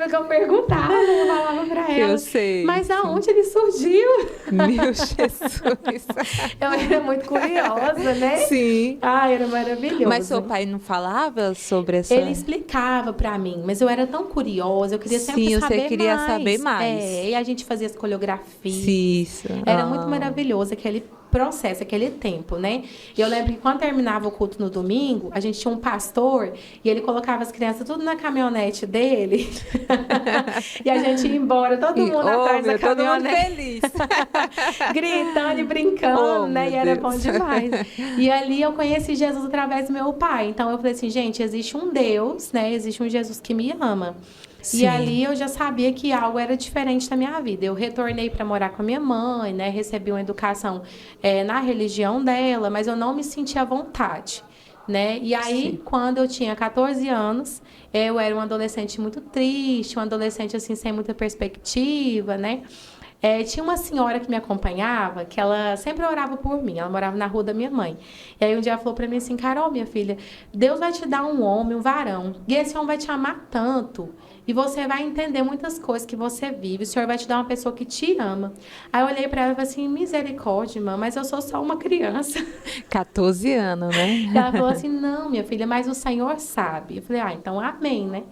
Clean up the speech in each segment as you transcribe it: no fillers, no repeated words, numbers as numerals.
lembro que eu perguntava, eu falava pra ela. Eu sei. Mas aonde ele surgiu? Meu Jesus. Eu era muito curiosa, né? Sim. Ah, era maravilhoso. Mas seu pai não falava sobre Ele essa... explicava pra mim, mas eu era tão curiosa, eu queria sempre Sim, você saber queria mais. saber mais. E a gente fazia as coreografias. Isso. Era muito maravilhoso aquele processo, aquele tempo, né? E eu lembro que quando terminava o culto no domingo, a gente tinha um pastor e ele colocava as crianças tudo na caminhonete dele. E a gente ia embora, todo mundo atrás da todo mundo caminhonete. feliz. Gritando e brincando, né? Meu E era Deus. bom demais. E ali eu conheci Jesus através do meu pai. Então eu falei assim, gente, existe um Deus, né? Existe um Jesus que me ama. E Sim. ali eu já sabia que algo era diferente na minha vida. Eu retornei para morar com a minha mãe, né? Recebi uma educação na religião dela, mas eu não me sentia à vontade. Né? E aí, Sim. quando eu tinha 14 anos, eu era uma adolescente muito triste, uma adolescente assim sem muita perspectiva, né? Tinha uma senhora que me acompanhava, que ela sempre orava por mim. Ela morava na rua da minha mãe. E aí um dia ela falou para mim assim, Carol, minha filha, Deus vai te dar um homem, um varão, e esse homem vai te amar tanto. E você vai entender muitas coisas que você vive. O Senhor vai te dar uma pessoa que te ama. Aí eu olhei para ela e falei assim, misericórdia, irmã, mas eu sou só uma criança. 14 anos, né? E ela falou assim, não, minha filha, mas o Senhor sabe. Eu falei, então amém, né?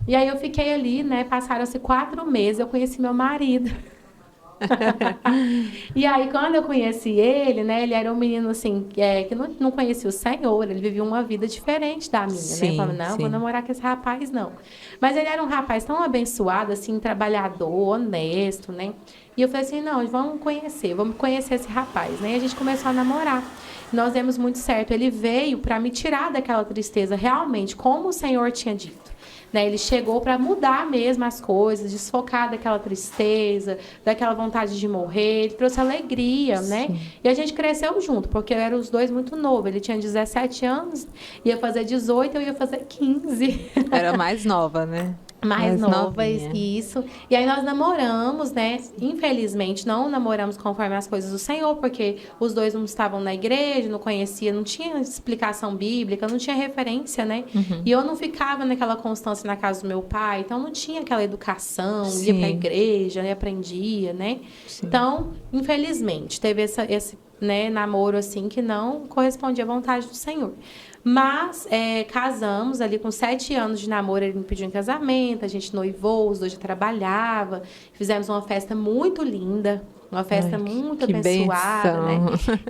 E aí eu fiquei ali, né? Passaram-se 4 meses, eu conheci meu marido. E aí, quando eu conheci ele, né? Ele era um menino, assim, que não conhecia o Senhor. Ele vivia uma vida diferente da minha, né? Eu falava, não, vou namorar com esse rapaz, não. Mas ele era um rapaz tão abençoado, assim, trabalhador, honesto, né? E eu falei assim, não, vamos conhecer esse rapaz, né? E a gente começou a namorar. Nós demos muito certo. Ele veio para me tirar daquela tristeza, realmente, como o Senhor tinha dito. Né, ele chegou para mudar mesmo as coisas, desfocar daquela tristeza, daquela vontade de morrer. Ele trouxe alegria, né? E a gente cresceu junto, porque eram os dois muito novos. Ele tinha 17 anos, ia fazer 18, eu ia fazer 15. Era mais nova, né? Mais novas, novinha. isso. E aí nós namoramos, né? Infelizmente, não namoramos conforme as coisas do Senhor, porque os dois não estavam na igreja, não conhecia, não tinha explicação bíblica, não tinha referência, né? E eu não ficava naquela constância na casa do meu pai, então não tinha aquela educação, ia pra igreja, né? Aprendia, né? Sim. Então, infelizmente, teve esse né, namoro assim que não correspondia à vontade do Senhor. Mas casamos ali com 7 anos de namoro, ele me pediu em casamento, a gente noivou, os dois já trabalhavam, fizemos uma festa muito linda, uma festa muito abençoada, né?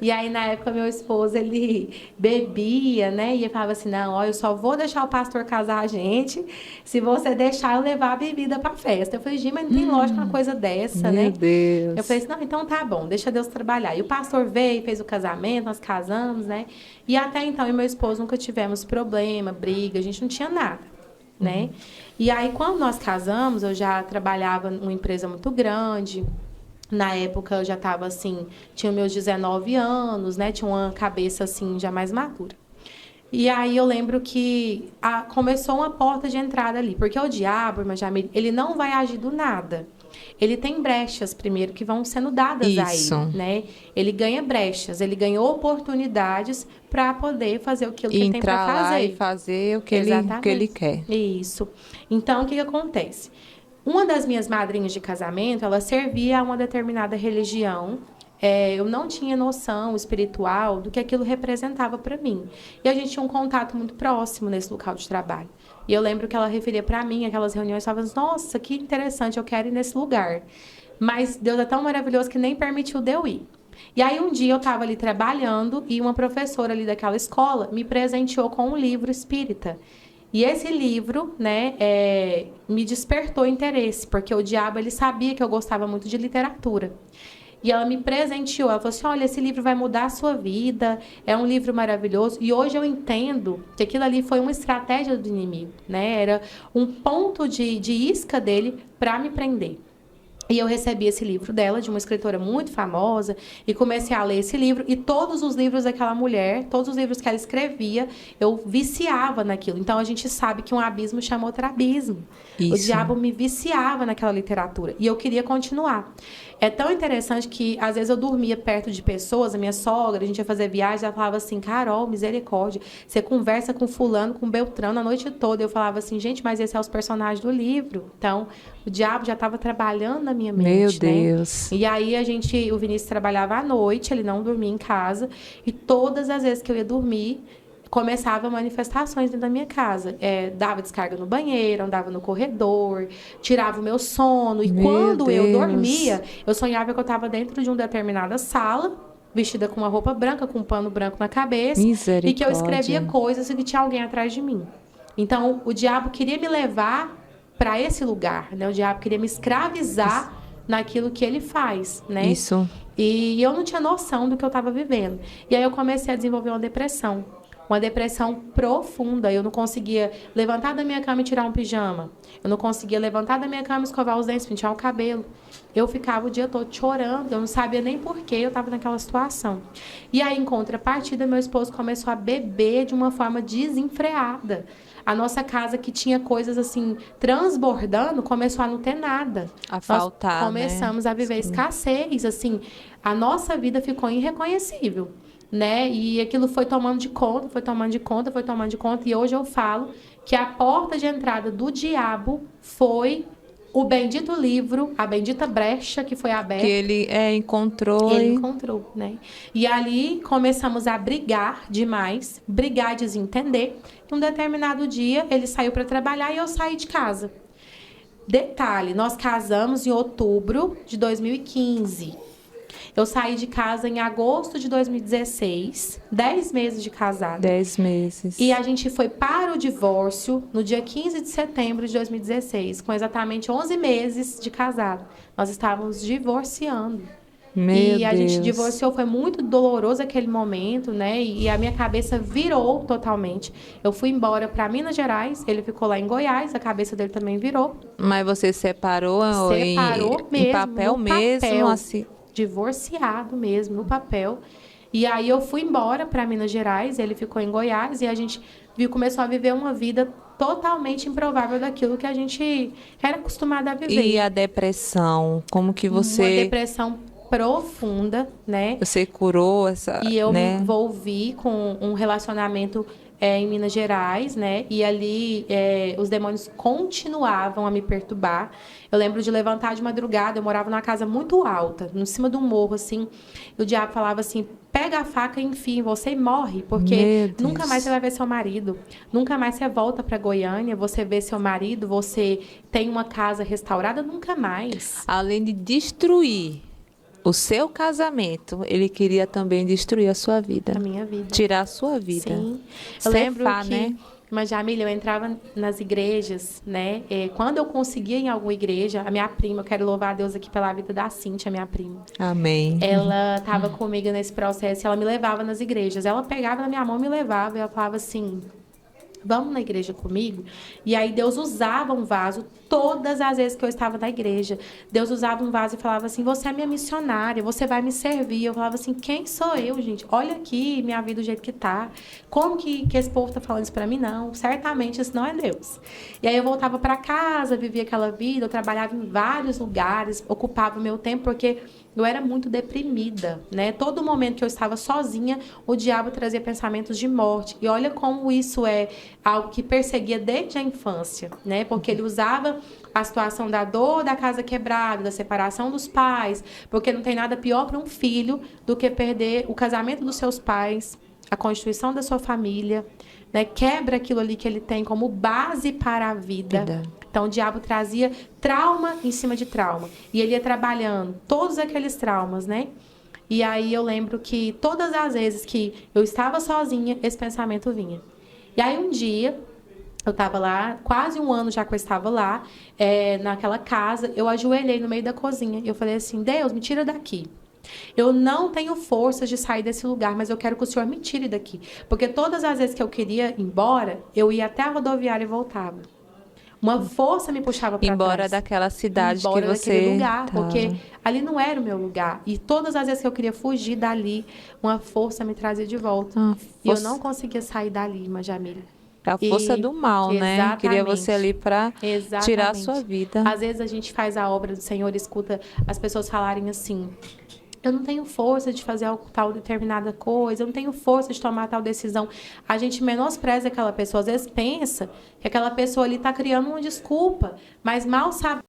E aí, na época, meu esposo, ele bebia, né? E ele falava assim, não, ó, eu só vou deixar o pastor casar a gente se você deixar eu levar a bebida pra festa. Eu falei, Gi, mas não tem lógica uma coisa dessa, né? Meu Deus. Eu falei assim, não, então tá bom, deixa Deus trabalhar. E o pastor veio, fez o casamento, nós casamos, né? E até então, eu e meu esposo nunca tivemos problema, briga, a gente não tinha nada, né? E aí, quando nós casamos, eu já trabalhava numa empresa muito grande. Na época, eu já estava assim, tinha meus 19 anos, né? Tinha uma cabeça, assim, já mais madura. E aí eu lembro que começou uma porta de entrada ali. Porque o diabo, irmã Jamile, ele não vai agir do nada. Ele tem brechas, primeiro, que vão sendo dadas a ele, né? Ele ganha brechas, ele ganha oportunidades para poder fazer aquilo que ele tem para fazer. Lá e fazer o que ele quer. Isso. Então, o que acontece? Uma das minhas madrinhas de casamento, ela servia a uma determinada religião. Eu não tinha noção espiritual do que aquilo representava para mim. E a gente tinha um contato muito próximo nesse local de trabalho. E eu lembro que ela referia para mim, aquelas reuniões, falava, nossa, que interessante, eu quero ir nesse lugar. Mas Deus é tão maravilhoso que nem permitiu de eu ir. E aí um dia eu estava ali trabalhando e uma professora ali daquela escola me presenteou com um livro espírita. E esse livro, né, me despertou interesse, porque o diabo, ele sabia que eu gostava muito de literatura. E ela me presenteou, ela falou assim, olha, esse livro vai mudar a sua vida, é um livro maravilhoso. E hoje eu entendo que aquilo ali foi uma estratégia do inimigo, né? Era um ponto de isca dele para me prender. E eu recebi esse livro dela, de uma escritora muito famosa, e comecei a ler esse livro. E todos os livros daquela mulher, todos os livros que ela escrevia, eu viciava naquilo. Então, a gente sabe que um abismo chama outro abismo. Isso. O diabo me viciava naquela literatura. E eu queria continuar. É tão interessante que, às vezes, eu dormia perto de pessoas, a minha sogra, a gente ia fazer viagem, ela falava assim, Carol, misericórdia, você conversa com fulano, com Beltrano a noite toda. Eu falava assim, gente, mas esses são os personagens do livro. Então, o diabo já estava trabalhando na minha mente, Meu Deus. Né? E aí, o Vinícius trabalhava à noite, ele não dormia em casa, e todas as vezes que eu ia dormir, começava manifestações dentro da minha casa. Dava descarga no banheiro, andava no corredor, tirava o meu sono. E quando eu dormia, eu sonhava que eu estava dentro de uma determinada sala, vestida com uma roupa branca, com um pano branco na cabeça, e que eu escrevia coisas e que tinha alguém atrás de mim. Então, o diabo queria me levar para esse lugar, né? O diabo queria me escravizar naquilo que ele faz, né? Isso. E eu não tinha noção do que eu estava vivendo. E aí eu comecei a desenvolver uma depressão profunda. Eu não conseguia levantar da minha cama e tirar um pijama. Eu não conseguia levantar da minha cama e escovar os dentes, pentear o cabelo. Eu ficava o dia todo chorando, eu não sabia nem por que eu estava naquela situação. E aí, em contrapartida, meu esposo começou a beber de uma forma desenfreada. A nossa casa, que tinha coisas assim, transbordando, começou a não ter nada. A faltar, nós começamos a viver escassez, assim, a nossa vida ficou irreconhecível. Né? E aquilo foi tomando de conta, e hoje eu falo que a porta de entrada do diabo foi o bendito livro, a bendita brecha que foi aberta. Que ele encontrou. Ele encontrou, né? E ali começamos a brigar demais, brigar e desentender. E um determinado dia ele saiu para trabalhar e eu saí de casa. Detalhe, nós casamos em outubro de 2015. Eu saí de casa em agosto de 2016, 10 meses de casada. 10 meses. E a gente foi para o divórcio no dia 15 de setembro de 2016, com exatamente 11 meses de casado. Nós estávamos divorciando. E a gente divorciou, foi muito doloroso aquele momento, né? E a minha cabeça virou totalmente. Eu fui embora para Minas Gerais, ele ficou lá em Goiás, a cabeça dele também virou. Mas você separou mesmo, em papel mesmo, assim? Divorciado mesmo, no papel. E aí eu fui embora para Minas Gerais, ele ficou em Goiás e a gente começou a viver uma vida totalmente improvável daquilo que a gente era acostumada a viver. E a depressão, como que você... Uma depressão profunda, né? Você curou essa... E eu me envolvi com um relacionamento em Minas Gerais, né? E ali os demônios continuavam a me perturbar. Eu lembro de levantar de madrugada, eu morava numa casa muito alta, em cima de um morro, assim. E o diabo falava assim, pega a faca e enfia em você e morre, porque nunca mais você vai ver seu marido. Nunca mais você volta para Goiânia, você vê seu marido, você tem uma casa restaurada, nunca mais. Além de destruir o seu casamento, ele queria também destruir a sua vida. A minha vida. Tirar a sua vida. Sim. Eu lembro que, né? Mas, Jamília, eu entrava nas igrejas, né? Quando eu conseguia ir em alguma igreja, a minha prima, eu quero louvar a Deus aqui pela vida da Cíntia, minha prima. Amém. Ela estava comigo nesse processo e ela me levava nas igrejas. Ela pegava na minha mão e me levava. E ela falava assim, vamos na igreja comigo? E aí Deus usava um vaso todas as vezes que eu estava na igreja. Deus usava um vaso e falava assim, você é minha missionária, você vai me servir. Eu falava assim, quem sou eu, gente? Olha aqui minha vida do jeito que tá. Como que esse povo tá falando isso para mim? Não, certamente isso não é Deus. E aí eu voltava para casa, vivia aquela vida, eu trabalhava em vários lugares, ocupava o meu tempo, porque eu era muito deprimida, né? Todo momento que eu estava sozinha, o diabo trazia pensamentos de morte. E olha como isso é algo que perseguia desde a infância, né? Porque ele usava a situação da dor da casa quebrada, da separação dos pais, porque não tem nada pior para um filho do que perder o casamento dos seus pais, a constituição da sua família, né? Quebra aquilo ali que ele tem como base para a vida. Então, o diabo trazia trauma em cima de trauma. E ele ia trabalhando todos aqueles traumas, né? E aí eu lembro que todas as vezes que eu estava sozinha, esse pensamento vinha. E aí um dia, eu estava lá, quase um ano já que eu estava lá, naquela casa, eu ajoelhei no meio da cozinha. E eu falei assim, Deus, me tira daqui. Eu não tenho forças de sair desse lugar, mas eu quero que o Senhor me tire daqui. Porque todas as vezes que eu queria ir embora, eu ia até a rodoviária e voltava. Uma força me puxava para trás. Embora daquela cidade Embora que você daquele lugar, tava. porque ali não era o meu lugar. E todas as vezes que eu queria fugir dali, uma força me trazia de volta. Ah, E eu não conseguia sair dali, irmã Jamília. é a força E do mal, né? Queria você ali para tirar a sua exatamente. vida. Às vezes a gente faz a obra do Senhor e escuta as pessoas falarem assim: eu não tenho força de fazer tal determinada coisa, eu não tenho força de tomar tal decisão. A gente menospreza aquela pessoa, às vezes pensa que aquela pessoa ali está criando uma desculpa, mas mal sabe